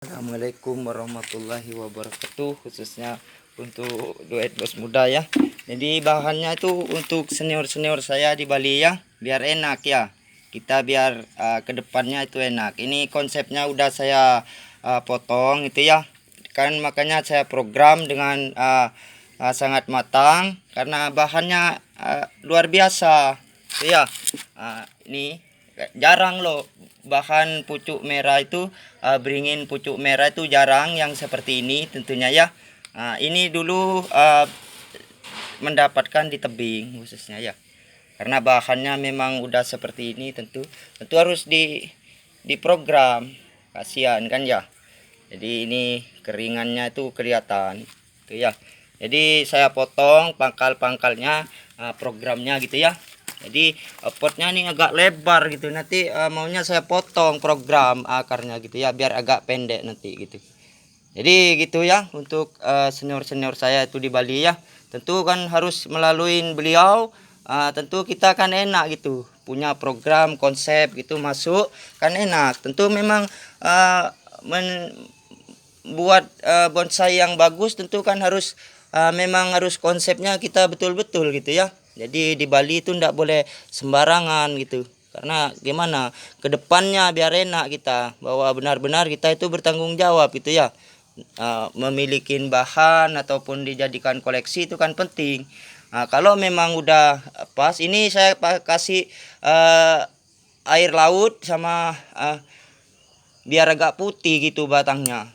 Assalamualaikum warahmatullahi wabarakatuh, khususnya untuk duet bos muda ya. Jadi bahannya itu untuk senior-senior saya di Bali ya, biar enak ya. Kita biar kedepannya itu enak. Ini konsepnya udah saya potong itu ya. Kan makanya saya program dengan sangat matang karena bahannya luar biasa. Itu ya. Ini jarang loh bahan pucuk merah itu, beringin pucuk merah itu jarang yang seperti ini tentunya ya. Ini dulu mendapatkan di tebing khususnya ya, karena bahannya memang udah seperti ini, tentu harus diprogram, kasihan kan ya. Jadi ini keringannya itu kelihatan tuh ya. Jadi saya potong pangkal-pangkalnya, programnya gitu ya. Jadi potnya ini agak lebar gitu, nanti maunya saya potong program akarnya gitu ya, biar agak pendek nanti gitu. Jadi gitu ya untuk senior-senior saya itu di Bali ya. Tentu kan harus melalui beliau, tentu kita kan enak gitu, punya program konsep gitu masuk kan enak. Tentu memang buat bonsai yang bagus tentu kan harus memang harus konsepnya kita betul-betul gitu ya. Jadi di Bali itu ndak boleh sembarangan gitu. Karena gimana? Kedepannya biar enak kita, bahwa benar-benar kita itu bertanggung jawab gitu ya. Memiliki bahan ataupun dijadikan koleksi itu kan penting. Kalau memang udah pas, ini saya kasih air laut sama biar agak putih gitu batangnya.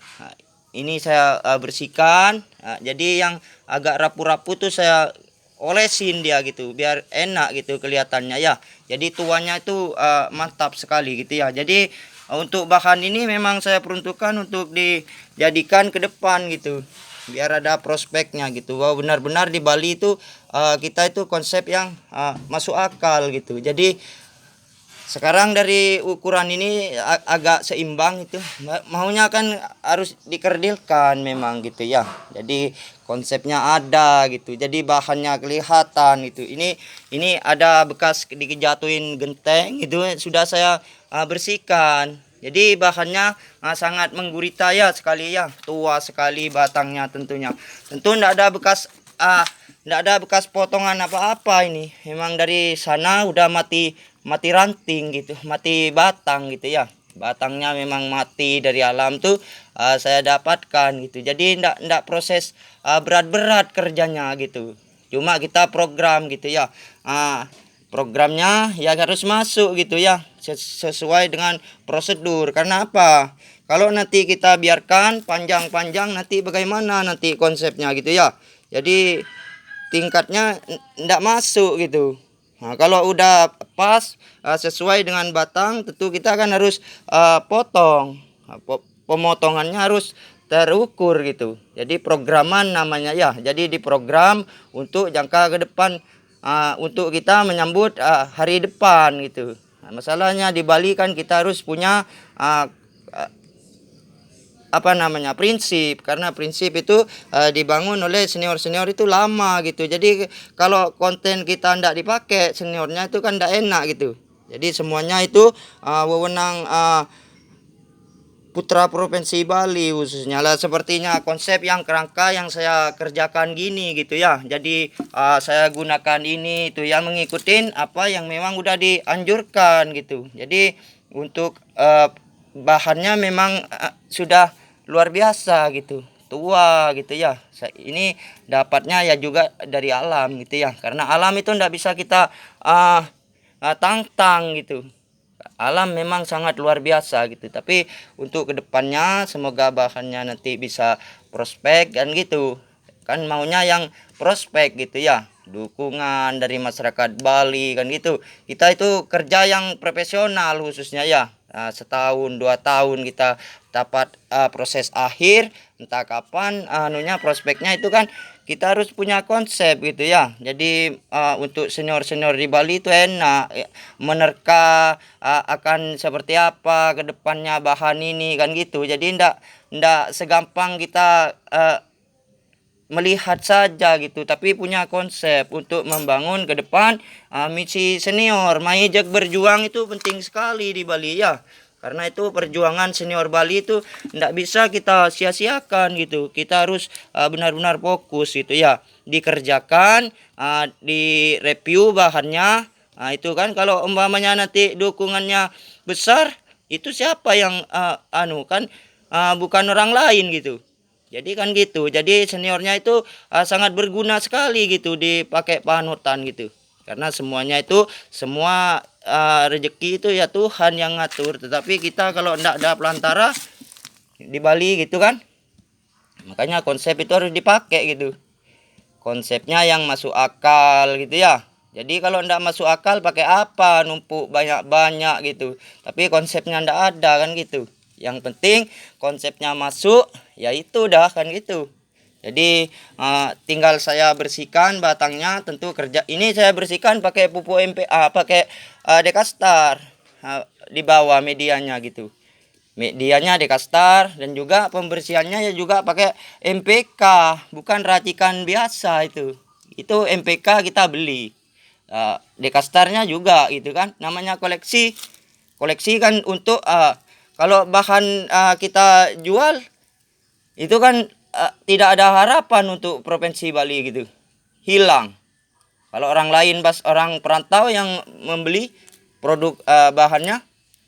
Ini saya bersihkan. Jadi yang agak rapuh-rapuh tuh saya olesin dia gitu, biar enak gitu kelihatannya ya. Jadi tuanya itu mantap sekali gitu ya. Jadi untuk bahan ini memang saya peruntukkan untuk dijadikan ke depan gitu, biar ada prospeknya gitu. Wow, benar-benar di Bali itu kita itu konsep yang masuk akal gitu. Jadi sekarang dari ukuran ini agak seimbang itu, maunya kan harus dikerdilkan memang gitu ya. Jadi konsepnya ada gitu, jadi bahannya kelihatan gitu. Ini ada bekas dijatuhin genteng itu, sudah saya bersihkan. Jadi bahannya sangat menggurita ya sekali ya, tua sekali batangnya tentunya. Tentu tidak ada bekas tidak ada bekas potongan apa-apa. Ini memang dari sana udah mati ranting gitu, mati batang gitu ya. Batangnya memang mati dari alam tuh saya dapatkan gitu. Jadi ndak proses berat-berat kerjanya gitu. Cuma kita program gitu ya. Programnya ya harus masuk gitu ya, sesuai dengan prosedur. Karena apa? Kalau nanti kita biarkan panjang-panjang, nanti bagaimana nanti konsepnya gitu ya. Jadi tingkatnya ndak masuk gitu. Kalau udah pas sesuai dengan batang, tentu kita kan harus potong. Pemotongannya harus terukur gitu. Jadi programan namanya ya. Jadi diprogram untuk jangka ke depan, untuk kita menyambut hari depan gitu. Masalahnya di Bali kan kita harus punya prinsip, karena prinsip itu dibangun oleh senior-senior itu lama gitu. Jadi kalau konten kita ndak dipakai seniornya itu kan ndak enak gitu. Jadi semuanya itu wewenang Putra Provinsi Bali khususnya lah, sepertinya konsep yang kerangka yang saya kerjakan gini gitu ya. Jadi saya gunakan ini itu yang mengikuti apa yang memang udah dianjurkan gitu. Jadi untuk bahannya memang sudah luar biasa gitu, tua gitu ya. Ini dapatnya ya juga dari alam gitu ya, karena alam itu ndak bisa kita tantang gitu. Alam memang sangat luar biasa gitu. Tapi untuk kedepannya semoga bahannya nanti bisa prospek kan gitu. Kan maunya yang prospek gitu ya. Dukungan dari masyarakat Bali kan gitu. Kita itu kerja yang profesional khususnya ya. Setahun 2 tahun kita dapat proses akhir, entah kapan prospeknya itu kan kita harus punya konsep gitu ya. Jadi untuk senior-senior di Bali itu enak menerka akan seperti apa ke depannya bahan ini kan gitu. Jadi ndak segampang kita melihat saja gitu, tapi punya konsep untuk membangun ke depan misi senior. Mengajak berjuang itu penting sekali di Bali ya, Karena itu perjuangan senior Bali itu tidak bisa kita sia-siakan gitu. Kita harus benar-benar fokus gitu ya. Dikerjakan, direview bahannya. Nah, itu kan kalau umpamanya nanti dukungannya besar, itu siapa yang bukan orang lain gitu. Jadi kan gitu. Jadi seniornya itu sangat berguna sekali gitu dipakai panutan gitu. Karena semuanya itu semua rezeki itu ya Tuhan yang ngatur. Tetapi kita kalau tidak ada pelantara di Bali gitu kan. Makanya konsep itu harus dipakai gitu. Konsepnya yang masuk akal gitu ya. Jadi kalau tidak masuk akal pakai apa numpuk banyak-banyak gitu. Tapi konsepnya tidak ada kan gitu. Yang penting konsepnya masuk, ya itu dah kan gitu. Jadi tinggal saya bersihkan batangnya, tentu kerja ini saya bersihkan pakai pupuk MPA, pakai Dekastar di bawah medianya gitu. Medianya Dekastar dan juga pembersihannya ya juga pakai MPK, bukan racikan biasa itu. Itu MPK kita beli. Dekastarnya juga gitu kan, namanya koleksi. Koleksi kan untuk kalau bahan kita jual itu kan tidak ada harapan untuk provinsi Bali gitu, hilang. Kalau orang lain orang perantau yang membeli produk bahannya,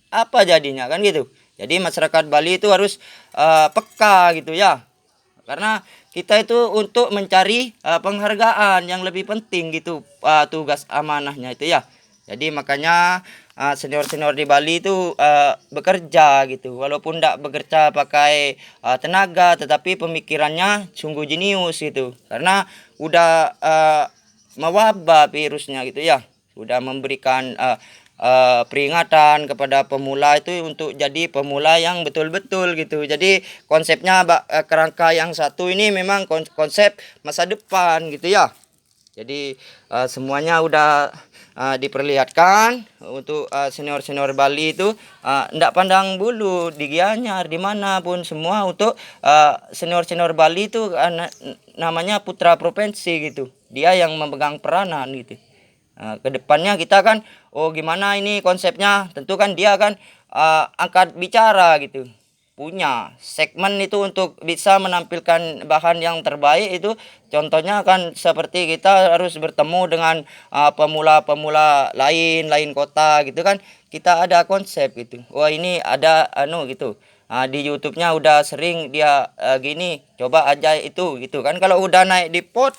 apa jadinya kan gitu. Jadi masyarakat Bali itu harus peka gitu ya, karena kita itu untuk mencari penghargaan yang lebih penting gitu, tugas amanahnya itu ya. Jadi makanya senior-senior di Bali itu bekerja gitu, walaupun tidak bekerja pakai tenaga, tetapi pemikirannya sungguh jenius gitu, karena udah mewabah virusnya gitu ya, udah memberikan peringatan kepada pemula itu untuk jadi pemula yang betul-betul gitu. Jadi konsepnya kerangka yang satu ini memang konsep masa depan gitu ya. Jadi semuanya udah diperlihatkan untuk senior-senior Bali itu ndak pandang bulu di Gianyar dimanapun, semua untuk senior-senior Bali itu namanya putra provinsi gitu, dia yang memegang peranan gitu. Kedepannya kita kan gimana ini konsepnya, tentu kan dia kan angkat bicara gitu, punya segmen itu untuk bisa menampilkan bahan yang terbaik itu. Contohnya kan seperti kita harus bertemu dengan pemula-pemula lain kota gitu kan, kita ada konsep gitu. Wah ini ada gitu, di YouTube-nya udah sering dia gini, coba aja itu gitu kan. Kalau udah naik di pot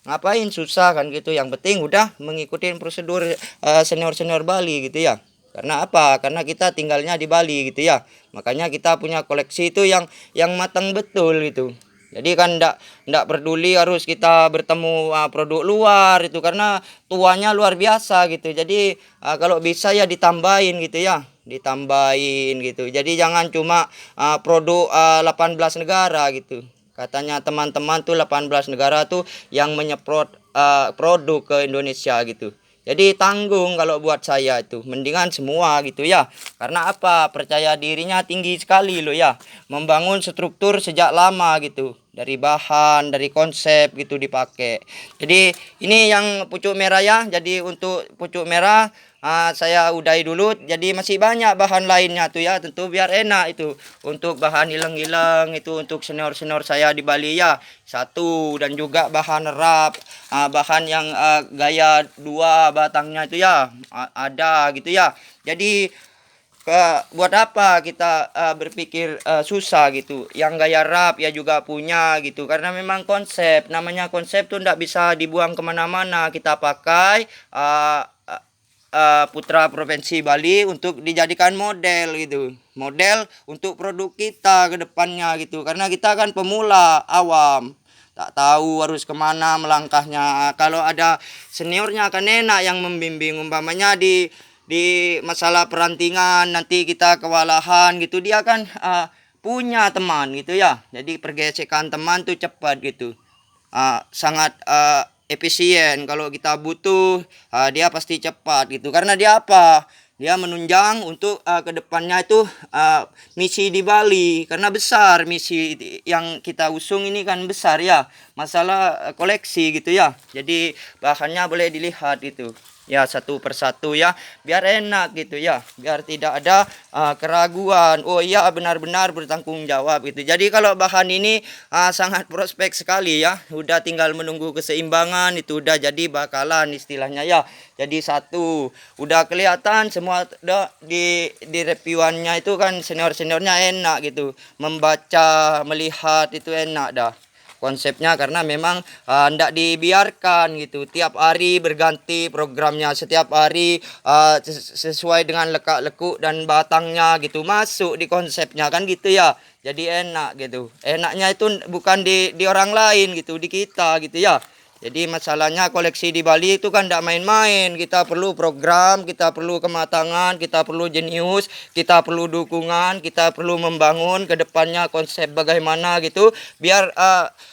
ngapain susah kan gitu. Yang penting udah mengikuti prosedur senior-senior Bali gitu ya. Karena apa? Karena kita tinggalnya di Bali gitu ya. Makanya kita punya koleksi itu yang matang betul gitu. Jadi kan ndak peduli harus kita bertemu produk luar itu, karena tuanya luar biasa gitu. Jadi kalau bisa ya ditambahin gitu ya. Ditambahin gitu. Jadi jangan cuma produk 18 negara gitu. Katanya teman-teman tuh 18 negara tuh yang menyeprot produk ke Indonesia gitu. Jadi tanggung kalau buat saya itu, mendingan semua gitu ya. Karena apa? Percaya dirinya tinggi sekali loh ya. Membangun struktur sejak lama gitu. Dari bahan, dari konsep gitu dipakai. Jadi ini yang pucuk merah ya. Jadi untuk pucuk merah saya udahi dulu. Jadi masih banyak bahan lainnya tuh ya. Tentu biar enak itu. Untuk bahan hilang-hilang itu untuk senior-senior saya di Bali ya. Satu, dan juga bahan rap, bahan yang gaya dua batangnya itu ya ada gitu ya. Jadi buat apa kita berpikir susah gitu. Yang gaya rap ya juga punya gitu, karena memang konsep, namanya konsep tuh ndak bisa dibuang kemana-mana. Kita pakai putra provinsi Bali untuk dijadikan model gitu, model untuk produk kita ke depannya gitu. Karena kita kan pemula awam, tak tahu harus kemana melangkahnya. Kalau ada seniornya kan enak yang membimbing, umpamanya di masalah perantingan nanti kita kewalahan gitu, dia kan punya teman gitu ya. Jadi pergesekan teman tuh cepat gitu, sangat efisien. Kalau kita butuh dia pasti cepat gitu, karena dia apa, dia menunjang untuk kedepannya itu misi di Bali, karena besar misi yang kita usung ini kan besar ya, masalah koleksi gitu ya. Jadi bahannya boleh dilihat itu. ya satu persatu ya, biar enak gitu ya, biar tidak ada keraguan. Oh iya, benar-benar bertanggung jawab gitu. Jadi kalau bahan ini sangat prospek sekali ya, udah tinggal menunggu keseimbangan, itu udah jadi bakalan istilahnya ya. Jadi satu udah kelihatan semua, udah di reviewannya itu kan senior-seniornya enak gitu, membaca melihat itu enak dah konsepnya, karena memang hendak dibiarkan gitu tiap hari berganti programnya, setiap hari sesuai dengan lekak-lekuk dan batangnya gitu masuk di konsepnya kan gitu ya. Jadi enak gitu, enaknya itu bukan di orang lain gitu, di kita gitu ya. Jadi masalahnya koleksi di Bali itu kan tidak main-main. Kita perlu program, kita perlu kematangan, kita perlu jenius, kita perlu dukungan, kita perlu membangun ke depannya konsep bagaimana gitu. Biar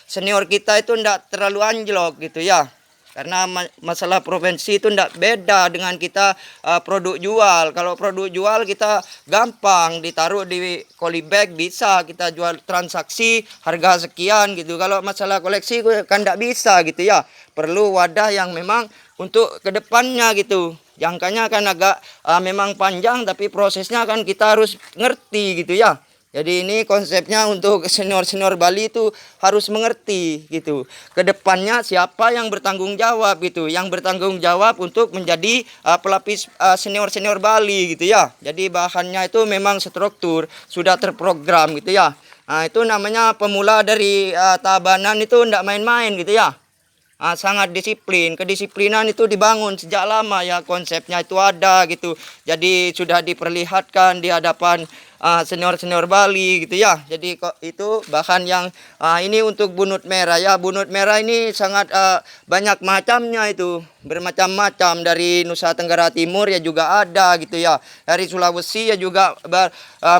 senior kita itu tidak terlalu anjlok gitu ya. Karena masalah provinsi itu tidak beda dengan kita produk jual. Kalau produk jual kita gampang ditaruh di kolibag, bisa kita jual transaksi harga sekian gitu. Kalau masalah koleksi kan tidak bisa gitu ya. Perlu wadah yang memang untuk kedepannya gitu. Jangkanya kan agak memang panjang, tapi prosesnya kan kita harus ngerti gitu ya. Jadi ini konsepnya untuk senior-senior Bali itu harus mengerti gitu. Kedepannya siapa yang bertanggung jawab gitu. Yang bertanggung jawab untuk menjadi pelapis senior-senior Bali gitu ya. Jadi bahannya itu memang struktur, sudah terprogram gitu ya. Nah, itu namanya pemula dari Tabanan itu tidak main-main gitu ya. Sangat disiplin, kedisiplinan itu dibangun sejak lama ya, konsepnya itu ada gitu. Jadi sudah diperlihatkan di hadapan senior-senior Bali gitu ya. Jadi kok itu bahan yang ini untuk bunut merah ya. Bunut merah ini sangat banyak macamnya itu, bermacam-macam, dari Nusa Tenggara Timur ya juga ada gitu ya. Dari Sulawesi ya juga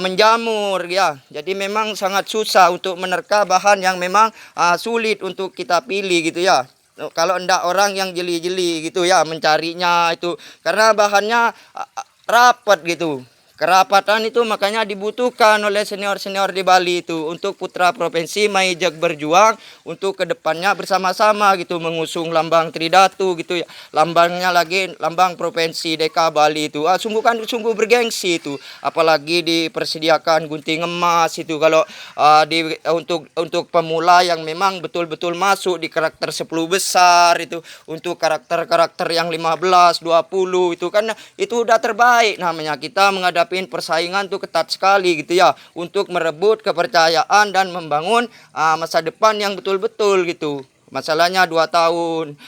menjamur ya. Jadi memang sangat susah untuk menerka bahan yang memang sulit untuk kita pilih gitu ya. Kalau ndak orang yang jeli-jeli gitu ya mencarinya itu, karena bahannya rapat gitu. Kerapatan itu makanya dibutuhkan oleh senior-senior di Bali itu untuk putra provinsi Maijek berjuang untuk kedepannya bersama-sama gitu mengusung lambang Tridatu gitu ya. Lambangnya lagi lambang provinsi Deka Bali itu. Sungguh bergengsi itu. Apalagi dipersediakan gunting emas itu kalau untuk pemula yang memang betul-betul masuk di karakter 10 besar itu, untuk karakter-karakter yang 15, 20 itu kan itu udah terbaik namanya. Kita menghadapi persaingan tuh ketat sekali gitu ya, untuk merebut kepercayaan dan membangun masa depan yang betul-betul gitu. Masalahnya 2 tahun,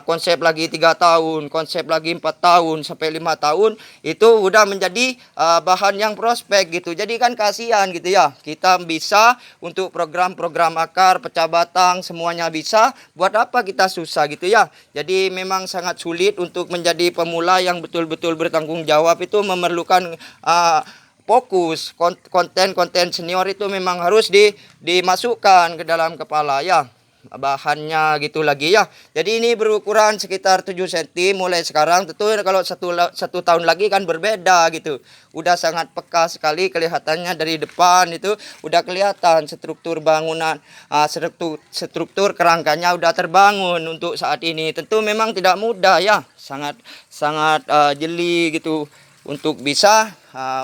konsep lagi 3 tahun, konsep lagi 4 tahun sampai 5 tahun, itu udah menjadi bahan yang prospek gitu. Jadi kan kasihan gitu ya. Kita bisa untuk program-program akar, pecah batang, semuanya bisa. Buat apa kita susah gitu ya. Jadi memang sangat sulit untuk menjadi pemula yang betul-betul bertanggung jawab, itu memerlukan fokus. Konten-konten senior itu memang harus dimasukkan ke dalam kepala ya, bahannya gitu lagi ya. Jadi ini berukuran sekitar 7 cm mulai sekarang. Tentu kalau satu tahun lagi kan berbeda gitu. Udah sangat peka sekali kelihatannya, dari depan itu udah kelihatan struktur bangunan, struktur kerangkanya udah terbangun untuk saat ini. Tentu memang tidak mudah ya, sangat jeli gitu untuk bisa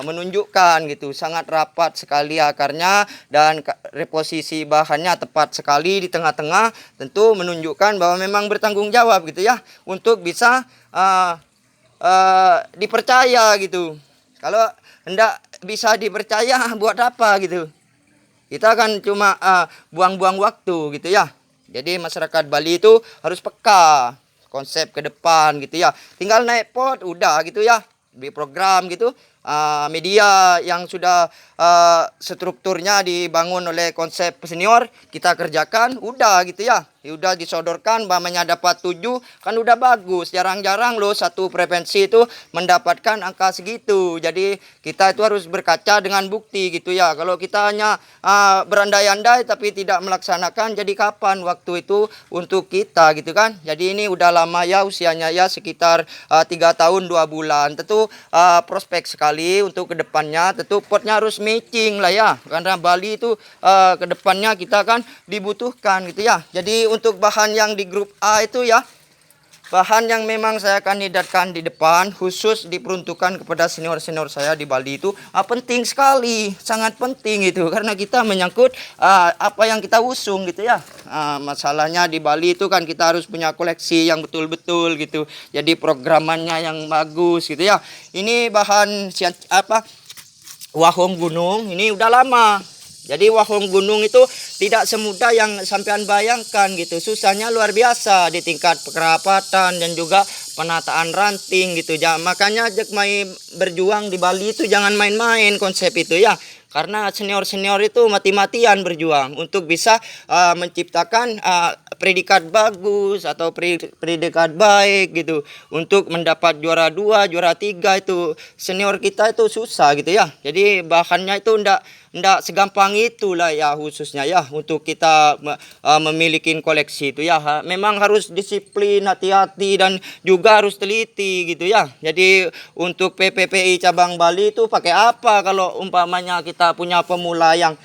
menunjukkan gitu, sangat rapat sekali akarnya dan reposisi bahannya tepat sekali di tengah-tengah. Tentu menunjukkan bahwa memang bertanggung jawab gitu ya, untuk bisa dipercaya gitu. Kalau hendak bisa dipercaya buat apa gitu, kita kan cuma buang-buang waktu gitu ya. Jadi masyarakat Bali itu harus peka konsep ke depan gitu ya. Tinggal naik pot udah gitu ya, di program gitu. Media yang sudah strukturnya dibangun oleh konsep senior kita kerjakan udah gitu ya. Udah disodorkan bamanya dapat 7 kan udah bagus. Jarang-jarang loh satu provinsi itu mendapatkan angka segitu. Jadi kita itu harus berkaca dengan bukti gitu ya. Kalau kita hanya berandai-andai tapi tidak melaksanakan, jadi kapan waktu itu untuk kita gitu kan. Jadi ini udah lama ya usianya ya, sekitar 3 tahun 2 bulan. Tentu prospek sekali untuk kedepannya. Tentu potnya harus matching lah ya, karena Bali itu kedepannya kita kan dibutuhkan gitu ya. Jadi untuk bahan yang di grup A itu ya, bahan yang memang saya kandidatkan di depan khusus diperuntukkan kepada senior-senior saya di Bali itu penting sekali, sangat penting itu karena kita menyangkut apa yang kita usung gitu ya. Masalahnya di Bali itu kan kita harus punya koleksi yang betul-betul gitu. Jadi programannya yang bagus gitu ya. Ini bahan wahong gunung ini udah lama. Jadi wahong gunung itu tidak semudah yang sampean bayangkan gitu. Susahnya luar biasa di tingkat pekerapatan dan juga penataan ranting gitu. Makanya Jek Mai berjuang di Bali itu jangan main-main konsep itu ya. Karena senior-senior itu mati-matian berjuang untuk bisa menciptakan predikat bagus atau predikat baik gitu. Untuk mendapat juara 2, juara 3 itu senior kita itu susah gitu ya. Jadi bahannya itu ndak segampang itulah ya khususnya ya untuk kita memiliki koleksi itu ya. Memang harus disiplin, hati-hati dan juga harus teliti gitu ya. Jadi untuk PPPI cabang Bali itu pakai apa kalau umpamanya kita punya pemula yang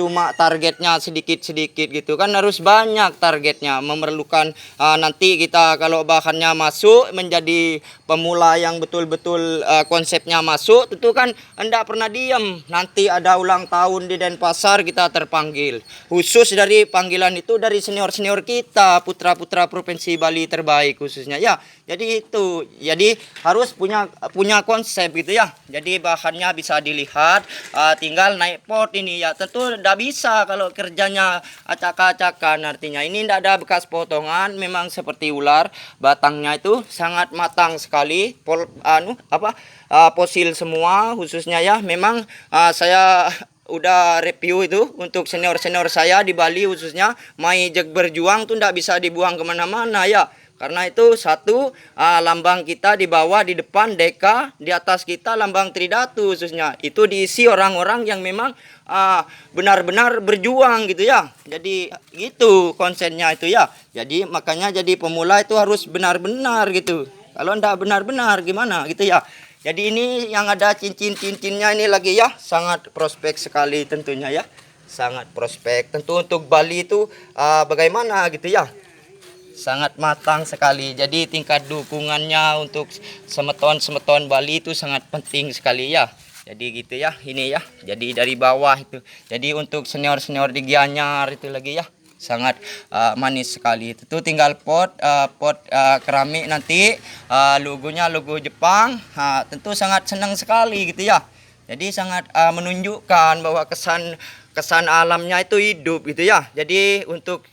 cuma targetnya sedikit-sedikit gitu kan, harus banyak targetnya, memerlukan nanti kita kalau bahannya masuk menjadi pemula yang betul-betul konsepnya masuk, tentu kan hendak pernah diam. Nanti ada ulang tahun di Denpasar kita terpanggil. Khusus dari panggilan itu dari senior-senior kita, putra-putra Provinsi Bali terbaik khususnya ya. Jadi itu, jadi harus punya konsep gitu ya. Jadi bahannya bisa dilihat, tinggal naik pot ini ya. Tentu tidak bisa kalau kerjanya acak-acakan, artinya ini tidak ada bekas potongan, memang seperti ular, batangnya itu sangat matang sekali, fosil semua khususnya ya. Memang saya udah review itu untuk senior-senior saya di Bali khususnya, Mai Jek berjuang tuh tidak bisa dibuang kemana-mana ya. Karena itu satu lambang kita di bawah, di depan Deka, di atas kita lambang Tridatu khususnya. Itu diisi orang-orang yang memang benar-benar berjuang gitu ya. Jadi gitu konsepnya itu ya. Jadi makanya jadi pemula itu harus benar-benar gitu. Kalau enggak benar-benar gimana gitu ya. Jadi ini yang ada cincin-cincinnya ini lagi ya, sangat prospek sekali tentunya ya. Sangat prospek. Tentu untuk Bali itu bagaimana gitu ya. Sangat matang sekali. Jadi tingkat dukungannya untuk semeton Bali itu sangat penting sekali ya. Jadi gitu ya, ini ya. Jadi dari bawah itu. Jadi untuk senior-senior di Gianyar itu lagi ya. Sangat manis sekali. Itu tinggal pot keramik nanti logonya logo Jepang. Tentu sangat senang sekali gitu ya. Jadi sangat menunjukkan bahwa kesan alamnya itu hidup gitu ya. Jadi untuk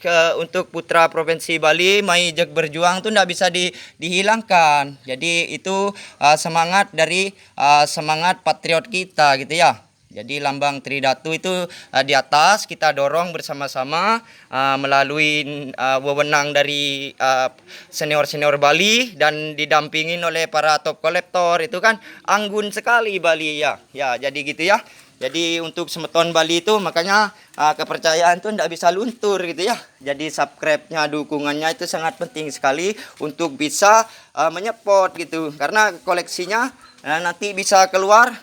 putra Provinsi Bali Mai Jek berjuang tuh tidak bisa dihilangkan. Jadi itu semangat dari semangat patriot kita gitu ya. Jadi lambang Tridatu itu di atas kita dorong bersama-sama melalui wewenang dari senior-senior Bali dan didampingin oleh para top kolektor. Itu kan anggun sekali Bali ya. Ya, jadi gitu ya. Jadi untuk semeton Bali itu makanya kepercayaan itu tidak bisa luntur gitu ya. Jadi subscribe-nya, dukungannya itu sangat penting sekali untuk bisa menyepot gitu. Karena koleksinya nanti bisa keluar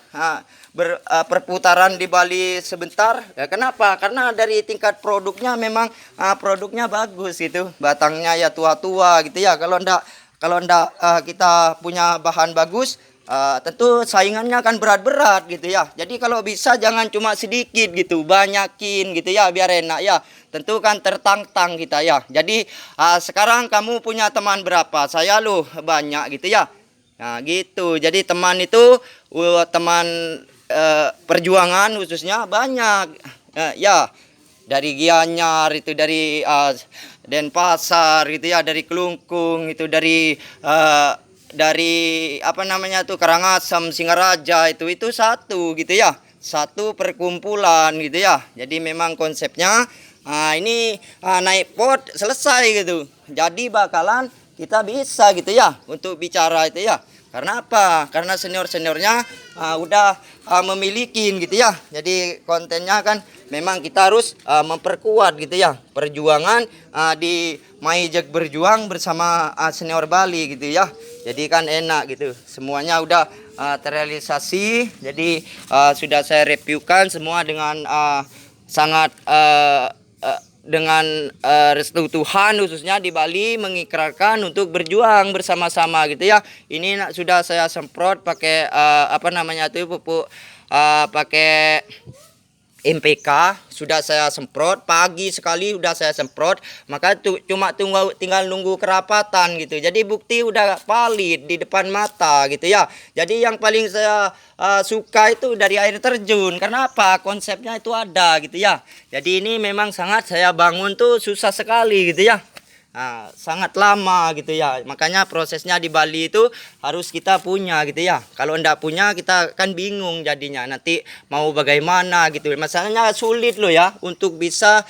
perputaran di Bali sebentar. Ya, kenapa? Karena dari tingkat produknya memang produknya bagus gitu. Batangnya ya tua-tua gitu ya. Kalau ndak kita punya bahan bagus, tentu saingannya akan berat-berat gitu ya. Jadi kalau bisa jangan cuma sedikit gitu, banyakin gitu ya biar enak ya. Tentu kan tertantang kita ya. Jadi sekarang kamu punya teman berapa? Saya loh banyak gitu ya. Nah gitu. Jadi teman itu teman perjuangan khususnya banyak ya, dari Gianyar itu, dari Denpasar gitu ya, dari Kelungkung itu, dari apa namanya tuh Karangasem, Singaraja itu satu gitu ya, satu perkumpulan gitu ya. Jadi memang konsepnya ini naik pot selesai gitu. Jadi bakalan kita bisa gitu ya untuk bicara itu ya. Karena apa? Karena senior-seniornya udah memiliki gitu ya. Jadi kontennya kan memang kita harus memperkuat gitu ya. Perjuangan di Mai Jek berjuang bersama senior Bali gitu ya. Jadi kan enak gitu. Semuanya udah terrealisasi. Jadi sudah saya reviewkan semua dengan sangat dengan restu Tuhan khususnya di Bali mengikrarkan untuk berjuang bersama-sama gitu ya. Ini sudah saya semprot pakai apa namanya itu pupuk pakai MPK, sudah saya semprot pagi sekali, sudah saya semprot, maka cuma tinggal nunggu kerapatan gitu. Jadi bukti udah valid di depan mata gitu ya. Jadi yang paling saya suka itu dari air terjun. Karena apa? Konsepnya itu ada gitu ya. Jadi ini memang sangat saya bangun tuh susah sekali gitu ya. Nah, sangat lama gitu ya. Makanya prosesnya di Bali itu harus kita punya gitu ya. Kalau enggak punya kita kan bingung jadinya. Nanti mau bagaimana gitu. Masalahnya sulit loh ya untuk bisa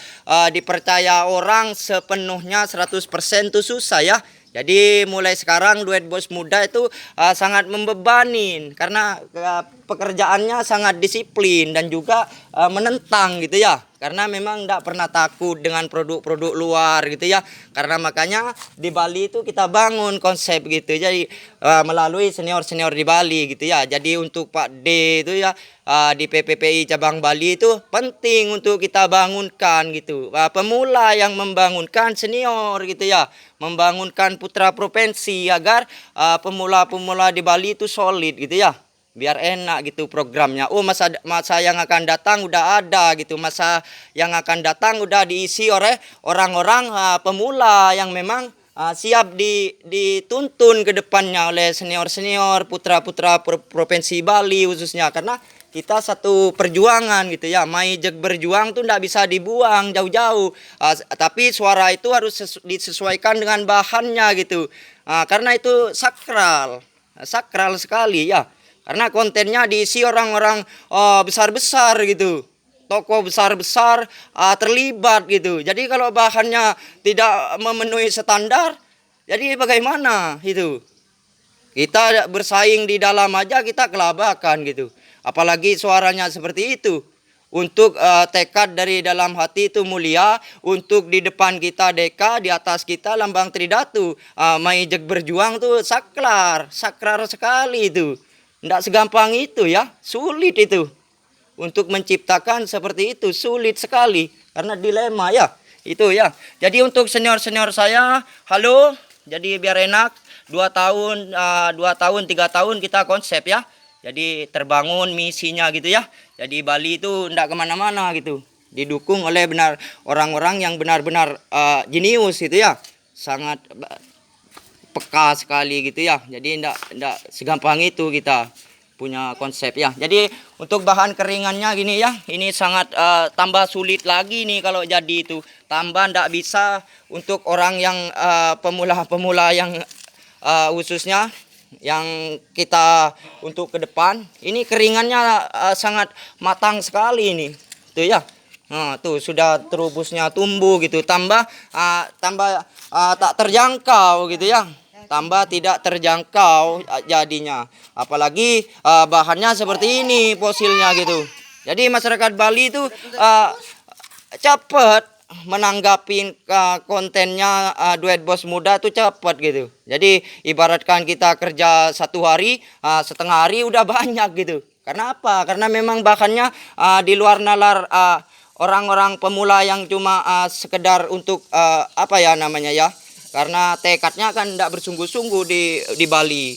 dipercaya orang sepenuhnya 100% itu susah ya. Jadi mulai sekarang duet bos muda itu sangat membebanin karena pekerjaannya sangat disiplin dan juga menentang gitu ya. Karena memang tidak pernah takut dengan produk-produk luar gitu ya. Karena makanya di Bali itu kita bangun konsep gitu. Jadi melalui senior-senior di Bali gitu ya. Jadi untuk Pak D itu ya di PPPI cabang Bali itu penting untuk kita bangunkan gitu. Pemula yang membangunkan senior gitu ya. Membangunkan putra provinsi agar pemula-pemula di Bali itu solid gitu ya. Biar enak gitu programnya. Oh masa yang akan datang udah ada gitu. Masa yang akan datang udah diisi oleh orang-orang pemula yang memang siap dituntun ke depannya oleh senior-senior putra-putra provinsi Bali khususnya. Karena kita satu perjuangan gitu ya. Maijek berjuang tuh ndak bisa dibuang jauh-jauh. Tapi suara itu harus disesuaikan dengan bahannya gitu. Karena itu sakral sekali ya. Karena kontennya diisi orang-orang besar-besar gitu. Tokoh besar-besar terlibat gitu. Jadi kalau bahannya tidak memenuhi standar, jadi bagaimana itu? Kita bersaing di dalam aja kita kelabakan gitu. Apalagi suaranya seperti itu. Untuk tekad dari dalam hati itu mulia. Untuk di depan kita deka, di atas kita lambang Tridatu. Maijek berjuang tuh saklar sekali itu. Tidak segampang itu ya, sulit itu. Untuk menciptakan seperti itu, sulit sekali. Karena dilema ya, itu ya. Jadi untuk senior-senior saya, halo. Jadi biar enak, 2 tahun, 3 tahun kita konsep ya. Jadi terbangun misinya gitu ya. Jadi Bali itu tidak kemana-mana gitu. Didukung oleh orang-orang yang benar-benar jenius gitu ya. Sangat peka sekali gitu ya. Jadi enggak segampang itu kita punya konsep ya. Jadi untuk bahan keringannya gini ya. Ini sangat tambah sulit lagi nih kalau jadi itu. Tambah enggak bisa untuk orang yang pemula-pemula yang khususnya yang kita untuk ke depan. Ini keringannya sangat matang sekali ini. Tuh ya. Nah, tuh sudah terubusnya tumbuh gitu. Tambah tak terjangkau gitu ya. Tambah tidak terjangkau jadinya. Apalagi bahannya seperti ini fosilnya gitu. Jadi masyarakat Bali itu cepat menanggapi kontennya duet bos muda tuh cepat gitu. Jadi ibaratkan kita kerja 1 hari, setengah hari udah banyak gitu. Karena apa? Karena memang bahannya di luar nalar orang-orang pemula yang cuma sekedar untuk apa ya namanya ya. Karena tekadnya kan tidak bersungguh-sungguh di Bali.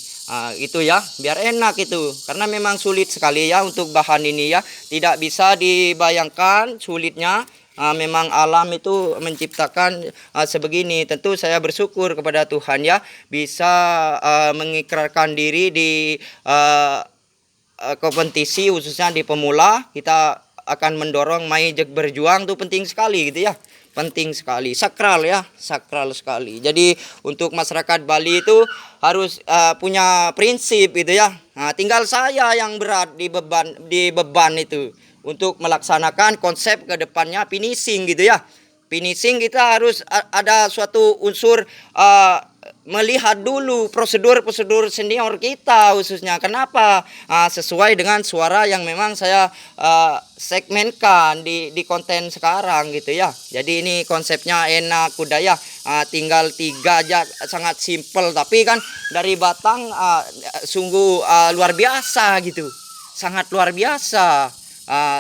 Itu ya, biar enak itu. Karena memang sulit sekali ya untuk bahan ini ya. Tidak bisa dibayangkan sulitnya. Memang alam itu menciptakan sebegini. Tentu saya bersyukur kepada Tuhan ya. Bisa mengikrarkan diri di kompetisi khususnya di pemula. Kita akan mendorong Maijek berjuang tuh penting sekali gitu ya. Penting sekali, sakral ya, sakral sekali. Jadi untuk masyarakat Bali itu harus punya prinsip gitu ya. Nah, tinggal saya yang berat di beban itu untuk melaksanakan konsep ke depannya finishing gitu ya. Finishing kita harus ada suatu unsur melihat dulu prosedur senior kita khususnya. Kenapa? Sesuai dengan suara yang memang saya segmenkan di konten sekarang gitu ya. Jadi ini konsepnya enak udah ya. Tinggal 3 aja sangat simple. Tapi kan dari batang sungguh luar biasa gitu. Sangat luar biasa.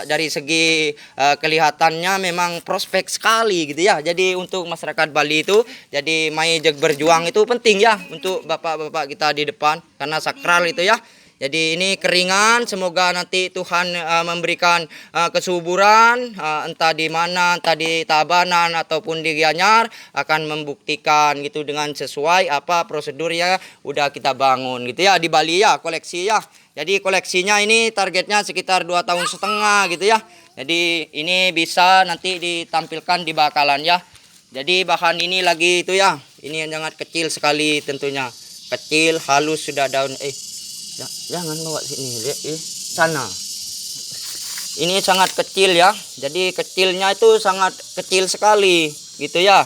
dari segi kelihatannya memang prospek sekali gitu ya. Jadi untuk masyarakat Bali itu, jadi Mai Jeg berjuang itu penting ya untuk bapak-bapak kita di depan karena sakral itu ya. Jadi ini keringan, semoga nanti Tuhan memberikan kesuburan, entah di mana, entah di Tabanan ataupun di Gianyar, akan membuktikan gitu dengan sesuai apa prosedur ya udah kita bangun gitu ya di Bali ya, koleksi ya. Jadi koleksinya ini targetnya sekitar 2,5 tahun gitu ya. Jadi ini bisa nanti ditampilkan di bakalan ya. Jadi bahan ini lagi itu ya, ini sangat kecil sekali tentunya. Kecil, halus, sudah daun jangan bawa sini, lihat sana. Ini sangat kecil ya. Jadi kecilnya itu sangat kecil sekali gitu ya.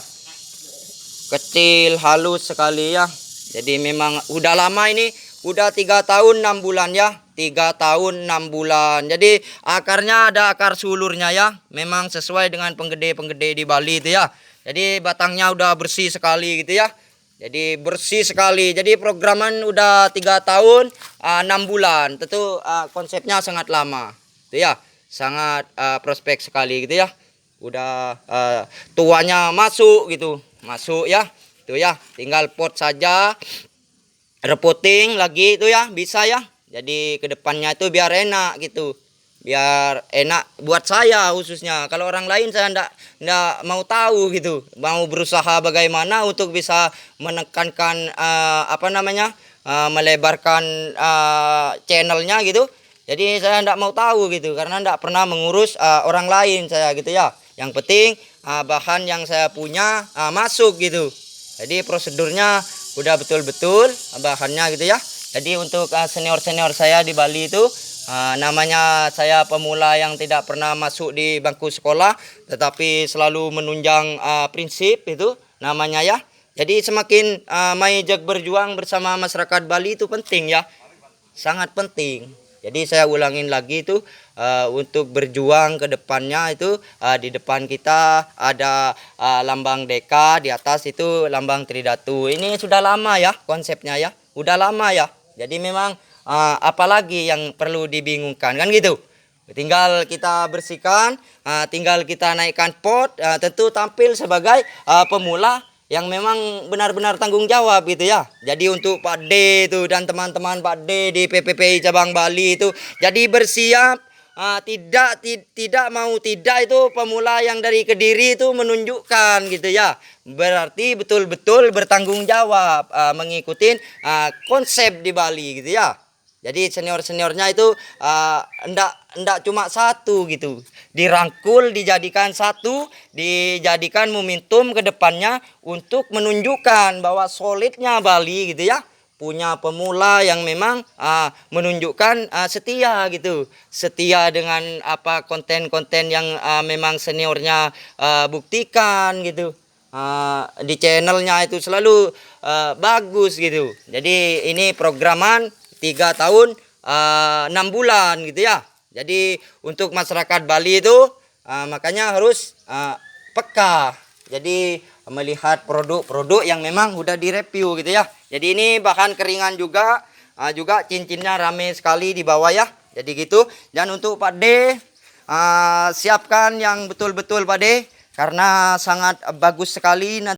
Kecil, halus sekali ya. Jadi memang udah lama ini, udah 3 tahun 6 bulan ya. 3 tahun 6 bulan. Jadi akarnya ada akar sulurnya ya. Memang sesuai dengan penggede-penggede di Bali itu ya. Jadi batangnya udah bersih sekali gitu ya. Jadi bersih sekali. Jadi programan udah 3 tahun 6 bulan. Tentu konsepnya sangat lama. Itu ya. Sangat prospek sekali gitu ya. Udah tuanya masuk gitu. Masuk ya. Itu ya. Tinggal pot saja. Repotting lagi itu ya. Bisa ya. Jadi kedepannya itu biar enak gitu. Biar enak buat saya khususnya. Kalau orang lain saya ndak mau tahu gitu. Mau berusaha bagaimana untuk bisa menekankan melebarkan channelnya gitu. Jadi saya ndak mau tahu gitu karena ndak pernah mengurus orang lain saya gitu ya. Yang penting bahan yang saya punya masuk gitu. Jadi prosedurnya udah betul-betul bahannya gitu ya. Jadi untuk senior-senior saya di Bali itu namanya saya pemula yang tidak pernah masuk di bangku sekolah tetapi selalu menunjang prinsip itu namanya ya. Jadi semakin Mai Jeg berjuang bersama masyarakat Bali itu penting ya. Sangat penting. Jadi saya ulangin lagi itu untuk berjuang ke depannya itu di depan kita ada lambang Deka, di atas itu lambang Tridatu. Ini sudah lama ya konsepnya ya. Udah lama ya. Jadi memang apalagi yang perlu dibingungkan kan gitu. Tinggal kita bersihkan, tinggal kita naikkan pot, tentu tampil sebagai pemula yang memang benar-benar tanggung jawab gitu ya. Jadi untuk Pak D itu dan teman-teman Pak D di PPPI cabang Bali itu jadi bersiap, tidak mau tidak itu pemula yang dari Kediri itu menunjukkan gitu ya. Berarti betul-betul bertanggung jawab mengikuti konsep di Bali gitu ya. Jadi senior-seniornya itu enggak cuma satu gitu. Dirangkul, dijadikan satu, dijadikan momentum ke depannya untuk menunjukkan bahwa solidnya Bali gitu ya. Punya pemula yang memang menunjukkan setia gitu. Setia dengan apa konten-konten yang memang seniornya buktikan gitu. Di channelnya itu selalu bagus gitu. Jadi ini programan 3 tahun 6 bulan gitu ya. Jadi untuk masyarakat Bali itu makanya harus peka. Jadi melihat produk-produk yang memang udah direview gitu ya. Jadi ini bahan keringan juga cincinnya rame sekali di bawah ya. Jadi gitu. Dan untuk Pak D siapkan yang betul-betul Pak D karena sangat bagus sekali nanti